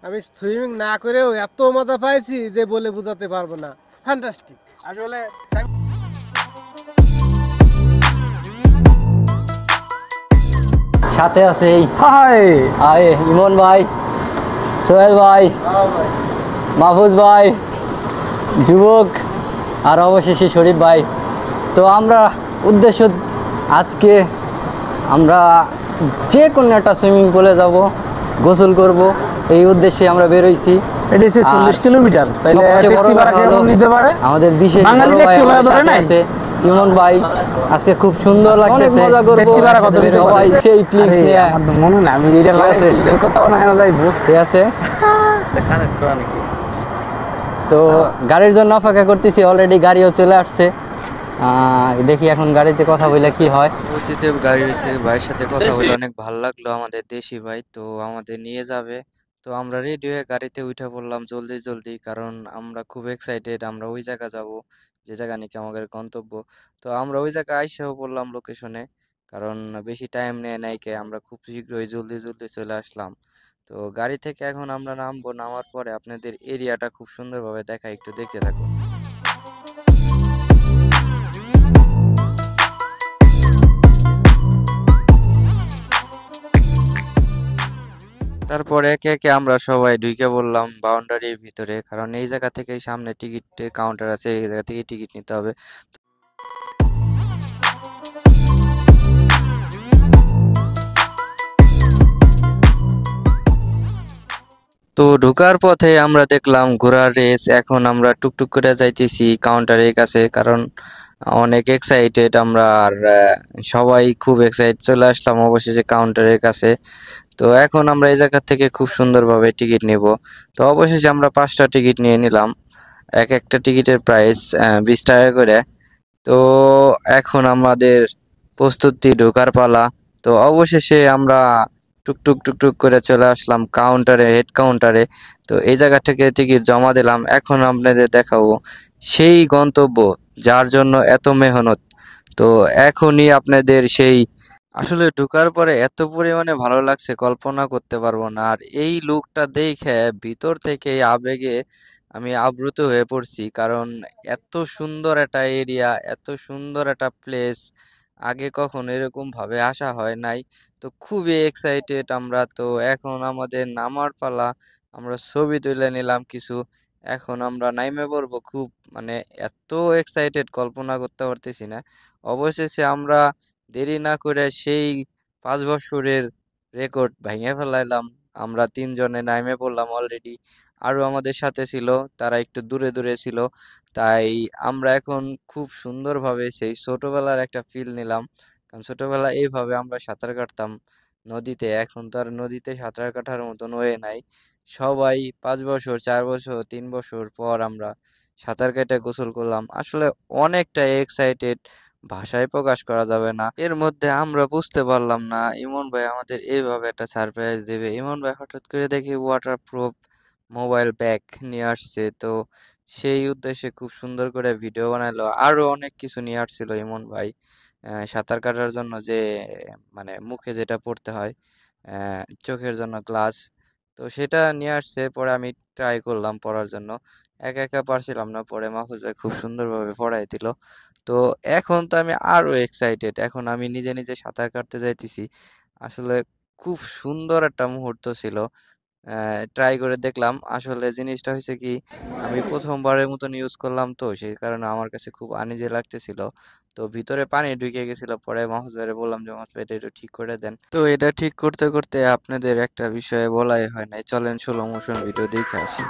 আমি সুইমিং না করেও এত মজা পাইছি যে বলে বোঝাতে পারবো না। ফ্যান্টাস্টিক আসলে। সাথে আছে এই হাই ইমন ভাই, সোহেল ভাই, মাহফুজ ভাই, যুবক আর অবশেষে শরীফ ভাই। তো আমরা উদ্দেশ্য আজকে আমরা যে কোনো একটা সুইমিং পুলে যাব, গোসল করব, এই উদ্দেশ্যে আমরা বেরোইছি। এটা 40 কিলোমিটার, তাইলে সবচেয়ে বড় ট্যাক্সি ভাড়া কথা কেমন হলো নিতে পারে? আমাদের বিশেষ বাঙালি বড় ভাই ট্যাক্সি ভাড়া আমাদের ধরে সাথে নাই? আছে ইমন ভাই। আজকে খুব সুন্দর লাগতেছে, অনেক মজা করব। ট্যাক্সি ভাড়া কত নিতে সবাই পারে? সেই ক্লিপস আরে, নিয়ে। আমার তো মনে নাই, আমি এটা ঠিক আছে। লাগাইছি, কথা না হেনা যাইবো। ঠিক আছে, তো গাড়ির জন্য অপেক্ষা করতেছি। অলরেডি গাড়িও চলে আসছে। দেখি এখন গাড়িতে কথা বলে কি হয়। পতিতে গাড়িতে ভাইয়ের সাথে কথা বলে অনেক ভালো লাগলো। আমাদের দেশি ভাই তো আমাদের নিয়ে যাবে। তো আমরা রেডি হয়ে গাড়িতে উঠে পড়লাম জলদি জলদি, কারণ আমরা খুব এক্সাইটেড। আমরা ওই জায়গা যাব যে জায়গা নাকি আমাদের গন্তব্য। তো আমরা ওই জায়গায় আইসাও পড়লাম লোকেশনে, কারণ বেশি টাইম নেয় নাই কে, আমরা খুব শীঘ্রই জলদি জলদি চলে আসলাম। তো গাড়ি থেকে এখন আমরা নামবো। নামার পরে আপনাদের এরিয়াটা খুব সুন্দরভাবে দেখাই, একটু দেখতে থাকুন। তারপর একে একে আমরা সবাই ঢুকে পড়লাম বাউন্ডারির ভিতরে, কারণ এই জায়গা থেকেই সামনে টিকিটের কাউন্টার আছে, এই জায়গা থেকে টিকিট নিতে হবে। তো ঢোকার পথে আমরা দেখলাম ঘোড়ার রেস। এখন আমরা টুকটুক করে যাইতেছি কাউন্টারের কাছে, কারণ অনেক এক্সাইটেড আমরা। আর সবাই খুব এক্সাইটেড, চলে আসলাম অবশেষে কাউন্টারের কাছে। তো এখন আমরা এই জায়গা থেকে খুব সুন্দরভাবে টিকিট নেব। তো অবশেষে আমরা 5টা টিকিট নিয়ে নিলাম। এক একটা টিকিটের প্রাইস 20 টাকা করে। তো এখন আমাদের প্রস্তুতি, ঢোকার পালা। তো অবশেষে আমরা টুকটুক টুকটুক করে চলে আসলাম কাউন্টারে, হেড কাউন্টারে। তো এই জায়গা থেকে টিকিট জমা দিলাম। এখন আপনাদের দেখাবো সেই গন্তব্য যার জন্য এত মেহনত। তো এখনই আপনাদের সেই, আসলে ঢোকার পরে এত পরিমাণে ভালো লাগছে কল্পনা করতে পারবো না। আর এই লুকটা দেখে ভিতর থেকে এই আবেগে আমি আপ্লুত হয়ে পড়ছি, কারণ এত সুন্দর একটা এরিয়া, এত সুন্দর একটা প্লেস আগে কখনো এরকম ভাবে আসা হয় নাই। তো খুবই এক্সাইটেড আমরা। তো এখন আমাদের নামার পালা। আমরা ছবি তুলে নিলাম কিছু। এখন আমরা নাইমে পড়বো। খুব মানে এত এক্সাইটেড কল্পনা করতে পারতেছি না। অবশেষে আমরা দেরি না করে সেই 5 বছরের রেকর্ড ভেঙে ফেলাইলাম। আমরা 3 জনে নাইমে পড়লাম অলরেডি। আরো আমাদের সাথে ছিল, তারা একটু দূরে দূরে ছিল। তাই আমরা এখন খুব সুন্দরভাবে সেই ছোটবেলার একটা ফিল নিলাম, কারণ ছোটবেলায় এইভাবে আমরা সাঁতার কাটতাম নদীতে। এখন তো আর নদীতে সাঁতার কাটার মতন হয়ে নাই। সবাই 5 বছর, 4 বছর, 3 বছর পর আমরা সাঁতার কেটে গোসল করলাম। আসলে অনেকটা এক্সাইটেড, ভাষায় প্রকাশ করা যাবে না। এর মধ্যে আমরা বুঝতে পারলাম না ইমন ভাই আমাদের এইভাবে একটা সারপ্রাইজ দেবে। ইমন ভাই হঠাৎ করে দেখি ওয়াটারপ্রুফ মোবাইল ব্যাগ নিয়ে আসছে। তো সেই উদ্দেশ্যে খুব সুন্দর করে ভিডিও বানাইলো। আরো অনেক কিছু নিয়ে আসছিল ইমন ভাই, সাঁতার কাটার জন্য যে মানে মুখে যেটা পড়তে হয়, চোখের জন্য গ্লাস। তো সেটা নিয়ে আসছে। পরে আমি ট্রাই করলাম পড়ার জন্য, একা একা পারছিলাম না। পরে মাহফুজ ভাই খুব সুন্দরভাবে পড়াই দিল। তো এখন তো আমি আরো এক্সাইটেড, এখন আমি নিজে নিজে সাঁতার কাটতে যাইতেছি। আসলে খুব সুন্দর একটা মুহূর্ত ছিল। ট্রাই করে দেখলাম। আসলে জিনিসটা হয়েছে কি, আমি প্রথমবারের মতন ইউজ করলাম, তো সেই কারণে আমার কাছে খুব আনইজি লাগতেছিল। তো ভিতরে পানি ঢুকে গেছিল। পরে মাহফুজ ভাইরে বললাম যে মাহফুজ ভাই এটা একটু ঠিক করে দেন। তো এটা ঠিক করতে করতে আপনাদের একটা বিষয়ে বলাই হয় নাই, চলেন স্লো মোশন ভিডিও দেখে আসি।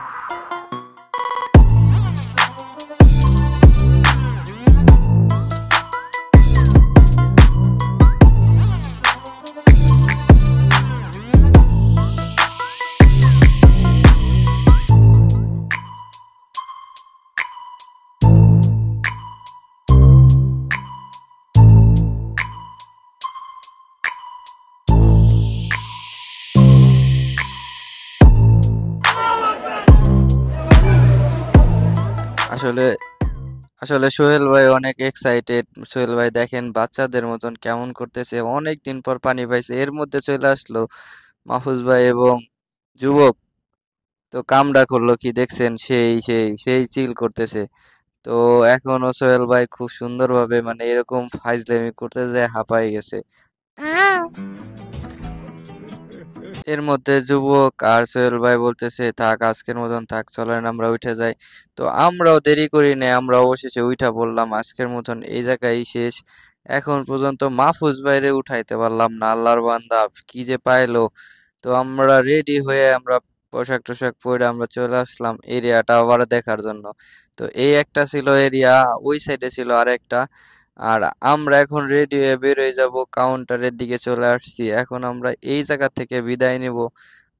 আসলে আসলে সোহেল ভাই অনেক এক্সাইটেড। সোহেল ভাই দেখেন বাচ্চাদের মতন কেমন করতেছে, অনেক দিন পর পানি পাইছে। এর মধ্যে চলে আসলো মাহফুজ ভাই এবং যুবক। তো কামড়া করলো কি দেখছেন, সেই সেই সেই চিল করতেছে। তো এখনো সোহেল ভাই খুব সুন্দরভাবে মানে এরকম ফাইজলামি করতে যায় হাঁপাই গেছে। এর মধ্যে যুবক আর সোহেল ভাই বলতেছে থাক আজকের মতন থাক, চলেন আমরা উঠে যাই। তো আমরাও দেরি করি নাই, আমরা অবশেষে উঠা বললাম আজকের মতন এই জায়গায় শেষ। এখন পর্যন্ত মাহফুজ ভাইরে উঠাইতে পারলাম না, আল্লাহর বান্দা কি যে পাইলো। তো আমরা রেডি হয়ে আমরা পোশাক টোশাক পরে আমরা চলে আসলাম এরিয়াটা আবার দেখার জন্য। তো এই একটা ছিল এরিয়া, ওই সাইডে ছিল আরেকটা। আর আমরা এখন রেডি হয়ে বের হয়ে যাব, কাউন্টারের দিকে চলে আসছি। এখন আমরা এই জায়গা থেকে বিদায় নিব,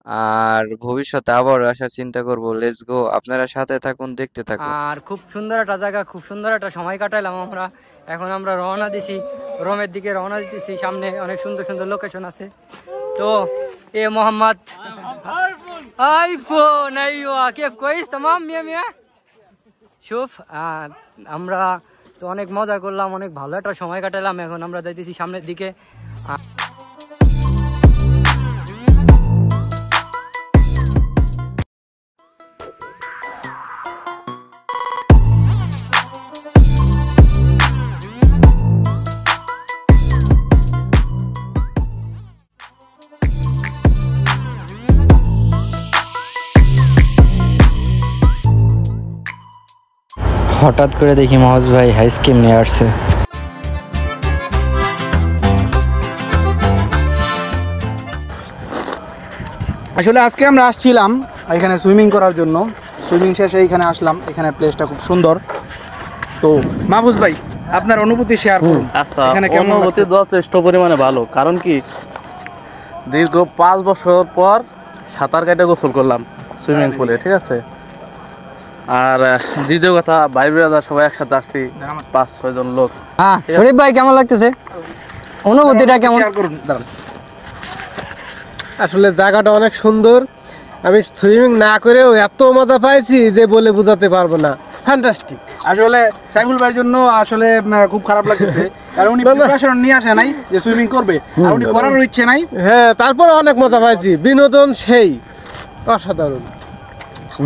আর ভবিষ্যতে আবার আসার চিন্তা করব। লেটস গো, আপনারা সাথে থাকুন, দেখতে থাকুন। আর খুব সুন্দর একটা জায়গা, খুব সুন্দর একটা সময় কাটাইলাম আমরা। এখন আমরা রওনা দিছি, রোমের দিকে রওনা দিতেছি। সামনে অনেক সুন্দর সুন্দর লোকেশন আছে। তো এ মোহাম্মদ আইফোন আইওয়া কেফ কইস तमाम মিয়া মিয়া শুফ। আমরা তো অনেক মজা করলাম, অনেক ভালো একটা সময় কাটালাম। এখন আমরা যাইতেছি সামনের দিকে। হঠাৎ করে দেখি মাহফুজ ভাই আইসক্রিম নিয়ে আসছে। আসলে আজকে আমরা আসছিলাম এখানে সুইমিং করার জন্য। সুইমিং শেষে এখানে আসলাম, এখানে প্লেসটা খুব সুন্দর। তো মাহফুজ ভাই আপনার অনুভূতি শেয়ার করুন। আচ্ছা, এখানে কেমন অনুভূতি যথেষ্ট পরিমাণে ভালো। কারণ কি, দীর্ঘ 5 বছর পর সাঁতার কেটে গোসল করলাম সুইমিং পুলে, ঠিক আছে। আর দ্বিতীয় কথা, ভাই ব্রাদার সবাই একসাথে আসছি, 5-6 জন লোক। হ্যাঁ শরীফ ভাই কেমন লাগতেছে, অনুভূতিটা কেমন? শেয়ার করুন, দাঁড়ান। আসলে জায়গাটা অনেক সুন্দর। আমি সুইমিং না করেও এত মজা পাইছি যে বলে বোঝাতে পারবো না। ফ্যান্টাস্টিক। আসলে সাইফুল ভাইয়ের জন্য আসলে খুব খারাপ লাগতেছে, কারণ উনি প্রিপারেশন নিয়ে আসে নাই যে সুইমিং করবে, আর উনি করারও ইচ্ছে নাই। হ্যাঁ, তারপরে অনেক মজা পাইছি, বিনোদন সেই অসাধারণ।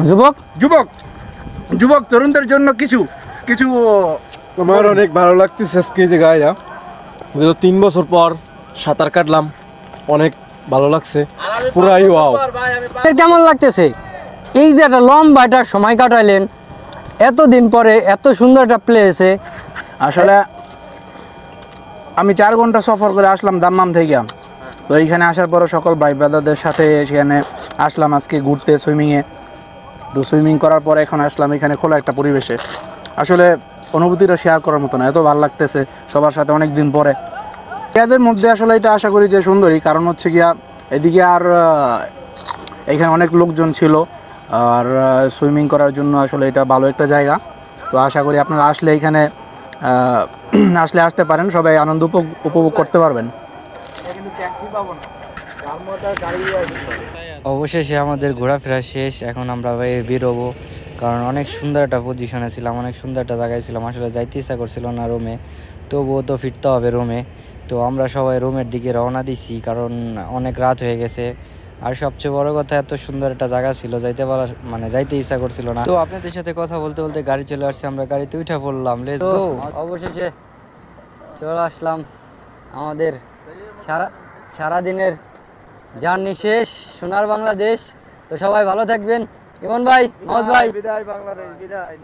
যুবক যুবক যুবক তরুণদের জন্য কিছু কিছু আমার অনেক ভালো লাগতেছে আজকে যে গাইয়া, 3 বছর পর সাঁতার কাটলাম, অনেক ভালো লাগছে, পুরাই ওয়াও। কেমন লাগতেছে এই যে একটা লম্বা একটা সময় কাটাইলেন এতদিন পরে এত সুন্দর একটা প্লেসে? আসলে আমি 4 ঘন্টা সফর করে আসলাম দাম্মাম থেকে। তো এইখানে আসার পরে সকল ভাই ব্রাদারদের সাথে সেখানে আসলাম আজকে ঘুরতে, সুইমিংয়ে। তো সুইমিং করার পরে এখন আসলাম এখানে খোলা একটা পরিবেশে। আসলে অনুভূতিটা শেয়ার করার মতো না, এত ভালো লাগতেছে সবার সাথে অনেক দিন পরে। এদের মধ্যে আসলে এটা আশা করি যে সুন্দরী, কারণ হচ্ছে গিয়া এদিকে আর এখানে অনেক লোকজন ছিল, আর সুইমিং করার জন্য আসলে এটা ভালো একটা জায়গা। তো আশা করি আপনারা আসলে এখানে আসতে পারেন, সবাই আনন্দ উপভোগ করতে পারবেন। অবশেষে আমাদের ঘোরাফেরা শেষ, এখন আমরা বেরোবো। কারণ অনেক সুন্দর একটা পজিশনে ছিলাম, অনেক সুন্দর একটা জায়গায় ছিলাম। আসলে যাইতে ইচ্ছা করছিল না রোমে, তবুও তো ফিরতে হবে রোমে। তো আমরা সবাই রোমের দিকে রওনা দিছি, কারণ অনেক রাত হয়ে গেছে। আর সবচেয়ে বড় কথা, এত সুন্দর একটা জায়গা ছিল, যাইতে ইচ্ছা করছিল না। তো আপনাদের সাথে কথা বলতে বলতে গাড়ি চলে আসছে, আমরা গাড়িতে উঠে পড়লাম। Let's go. অবশেষে চলে আসলাম, আমাদের সারাদিনের জার্নি শেষ, সোনার বাংলাদেশ। তো সবাই ভালো থাকবেন। ইমন ভাই, মাহফুজ ভাই, বিদায় বাংলাদেশ, বিদায়।